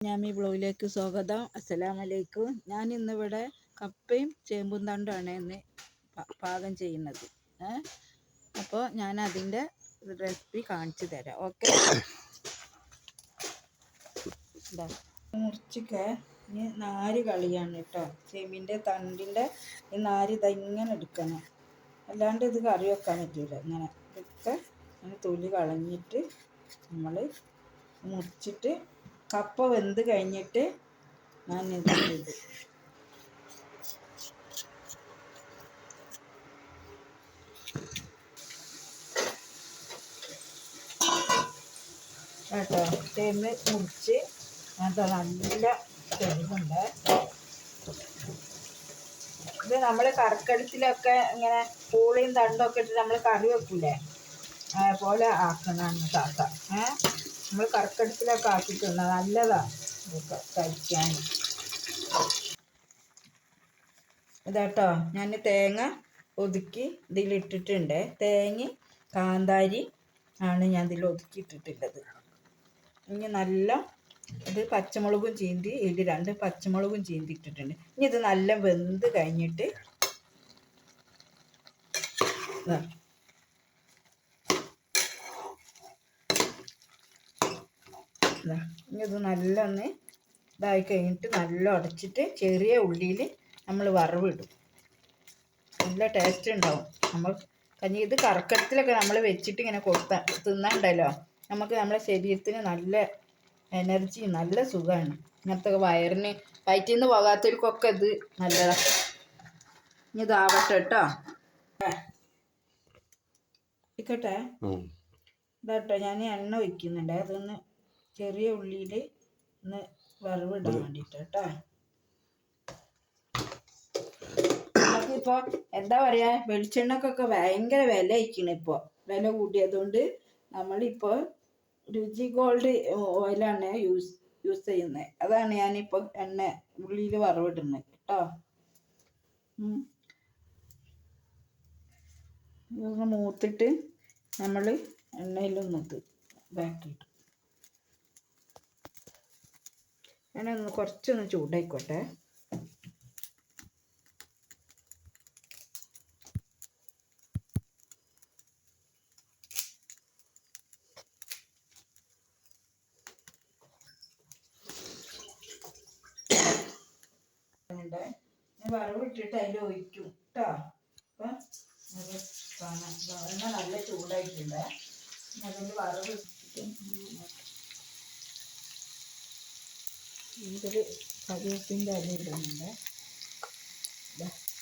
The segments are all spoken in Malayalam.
ഞാൻ ഈ ബ്ലോഗിലേക്ക് സ്വാഗതം. അസ്സലാമലൈക്കും. ഞാൻ ഇന്നിവിടെ കപ്പയും ചേമ്പും തണ്ടാണ് ഇന്ന് പാകം ചെയ്യുന്നത്. അപ്പോൾ ഞാൻ അതിൻ്റെ റെസിപ്പി കാണിച്ചു തരാം. ഓക്കെ, മുറിച്ചിട്ട് ഇനി നാര് കളിയാണ് കേട്ടോ. ചേമ്പിൻ്റെ തണ്ടിൻ്റെ ഈ നാര് ഇതെങ്ങനെ എടുക്കണം, അല്ലാണ്ട് ഇത് കറി വെക്കാൻ പറ്റില്ല. ഇങ്ങനെ ഇതൊക്കെ തൊലി കളഞ്ഞിട്ട് നമ്മൾ മുറിച്ചിട്ട് കപ്പ വെന്ത് കഴിഞ്ഞിട്ട് ഞാൻ ഇതിലിടും. കേട്ടോ, ചേമ്പ് മുറിച്ച് അത് നല്ല ചെറുതുണ്ട്. ഇത് നമ്മൾ കറക്കടത്തിലൊക്കെ ഇങ്ങനെ പൂളിയും തണ്ടൊക്കെ ഇട്ട് നമ്മൾ കറി വെക്കൂലേ, അതേപോലെ ആക്കണമെന്ന് താത്ത. നമ്മൾ കറക്കടത്തിലൊക്കെ ആക്കിയിട്ടുണ്ട്. നല്ലതാണ് ഇതൊക്കെ കഴിക്കാൻ. ഇതാട്ടോ, ഞാൻ തേങ്ങ ഒതുക്കി ഇതിലിട്ടിട്ടുണ്ട്. തേങ്ങ കാന്താരി ആണ് ഞാൻ ഇതിൽ ഒതുക്കിയിട്ടിട്ടുള്ളത്. ഇനി നല്ല ഇത് പച്ചമുളകും ചീന്തി, ഇതിൽ 2 പച്ചമുളകും ചീന്തി ഇട്ടിട്ടുണ്ട്. ഇനി ഇത് നല്ല വെന്ത് കഴിഞ്ഞിട്ട് ഇനി ഇത് നല്ല ഒന്ന് ഇതായി കഴിഞ്ഞിട്ട് നല്ല ഉടച്ചിട്ട് ചെറിയ ഉള്ളിയിൽ നമ്മൾ വറവിടും. നല്ല ടേസ്റ്റ് ഉണ്ടാവും. നമ്മൾ കഞ്ഞി ഇത് കറക്കടത്തിലൊക്കെ നമ്മൾ വെച്ചിട്ട് ഇങ്ങനെ തിന്നാണ്ടല്ലോ, നമുക്ക് നമ്മുടെ ശരീരത്തിന് നല്ല എനർജി, നല്ല സുഖമാണ്. ഇങ്ങനത്തെ വയറിന് വയറ്റിൽ നിന്ന് പോകാത്തവർക്കൊക്കെ ഇത് നല്ലതാണ്. ഇനി ഇതാവട്ടെ കേട്ടോ. ഇക്കട്ടെ, ഇതാട്ടോ ഞാൻ എണ്ണ ഒഴിക്കുന്നുണ്ട്. അതൊന്ന് ചെറിയ ഉള്ളിയിൽ ഒന്ന് വറവിടാൻ വേണ്ടിയിട്ട് കേട്ടോ. നമുക്കിപ്പോൾ എന്താ പറയുക, വെളിച്ചെണ്ണക്കൊക്കെ ഭയങ്കര വില ആയിരിക്കണം. ഇപ്പോൾ വില കൂട്ടിയതുകൊണ്ട് നമ്മളിപ്പോൾ രുചി ഗോൾഡ് ഓയിലാണ് യൂസ് ചെയ്യുന്നത്. അതാണ് ഞാനിപ്പോൾ എണ്ണ ഉള്ളിയിൽ വറവിടുന്നത് കേട്ടോ. ഇതൊന്ന് മൂത്തിട്ട് നമ്മൾ എണ്ണയിലൊന്നത് ഇതാക്കിയിട്ട് ഞാനൊന്ന് കുറച്ചൊന്ന് ചൂടായിക്കോട്ടെ. വറവിട്ടിട്ട് അതിൽ ഒഴിക്കും കേട്ടോ. അപ്പം എണ്ണ നല്ല ചൂടായിട്ടുണ്ട്. അതിൽ വറവ് ഇതിൽ കരിവേപ്പിൻ്റെ ഇല ഇടുന്നുണ്ട്.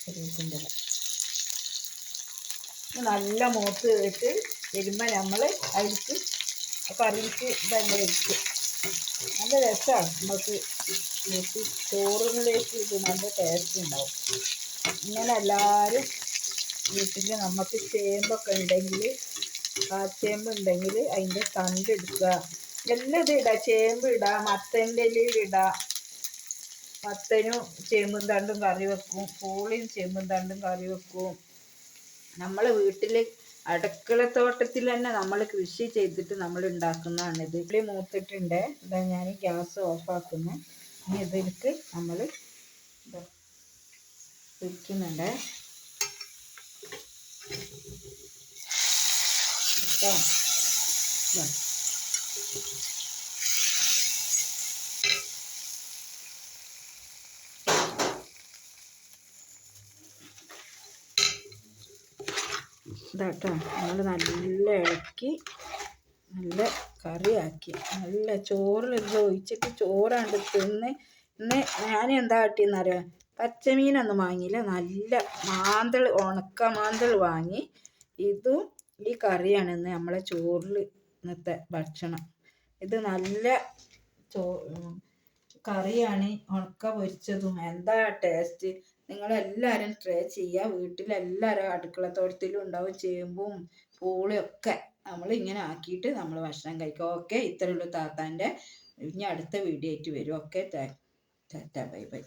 കരിവേപ്പിൻ്റെ ഇല നല്ല മൂത്ത് ഇട്ട് വരുമ്പോൾ നമ്മൾ അതിലേക്ക് കറിക്ക് ഇതങ്ങനെ വെക്കും. നല്ല രസമാണ്. നമുക്ക് ചോറിലേക്ക് ഇത് നല്ല ടേസ്റ്റ് ഉണ്ടാവും. ഇങ്ങനെ എല്ലാവരും വീട്ടിൽ നമുക്ക് ചേമ്പൊക്കെ ഉണ്ടെങ്കിൽ, കാച്ചേമ്പ് ഉണ്ടെങ്കിൽ അതിൻ്റെ തണ്ട് എടുക്കുക. എല്ലാം ഇത് ഇടാം. ചേമ്പ് ഇടാം, മത്തൻ്റെ ഇലയിൽ ഇടാം. മത്തനും ചേമ്പും തണ്ടും കറി വെക്കും, പൂളിയും ചേമ്പും തണ്ടും കറി വെക്കും. നമ്മൾ വീട്ടിൽ അടുക്കളത്തോട്ടത്തിൽ തന്നെ നമ്മൾ കൃഷി ചെയ്തിട്ട് നമ്മൾ ഉണ്ടാക്കുന്നതാണ്. ഇതിൽ മൂത്തിട്ടുണ്ട്. ഇതാ ഞാൻ ഗ്യാസ് ഓഫാക്കുന്നു. ഇനി ഇതിലേക്ക് നമ്മൾ വയ്ക്കുന്നുണ്ട് കേട്ടോ. ഇതാട്ടോ, നമ്മൾ നല്ല ഇളക്കി നല്ല കറിയാക്കി നല്ല ചോറിൽ ഒഴിച്ചിട്ട് ചോറാണ്ട് തിന്ന്. ഇന്ന് ഞാൻ എന്താ കാട്ടിയെന്നറിയാം, പച്ചമീനൊന്നും വാങ്ങിയില്ല. നല്ല മാന്തൾ, ഉണക്ക മാന്തൾ വാങ്ങി. ഇതും ഈ കറിയാണ് ഇന്ന് നമ്മളെ ചോറിൽ ഇന്നത്തെ ഭക്ഷണം. ഇത് നല്ല കറിയാണ്, ഉണക്ക പൊരിച്ചതും. എന്താ ടേസ്റ്റ്! നിങ്ങളെല്ലാവരും ട്രൈ ചെയ്യുക. വീട്ടിലെല്ലാവരും അടുക്കളത്തോട്ടത്തിലും ഉണ്ടാവും ചേമ്പും പൂളിയും ഒക്കെ. നമ്മളിങ്ങനെ ആക്കിയിട്ട് നമ്മൾ ഭക്ഷണം കഴിക്കുക. ഓക്കെ, ഇത്രയുള്ളൂ താത്താൻ്റെ. ഇനി അടുത്ത വീഡിയോ ആയിട്ട് വരും. Okay, Tata, bye bye.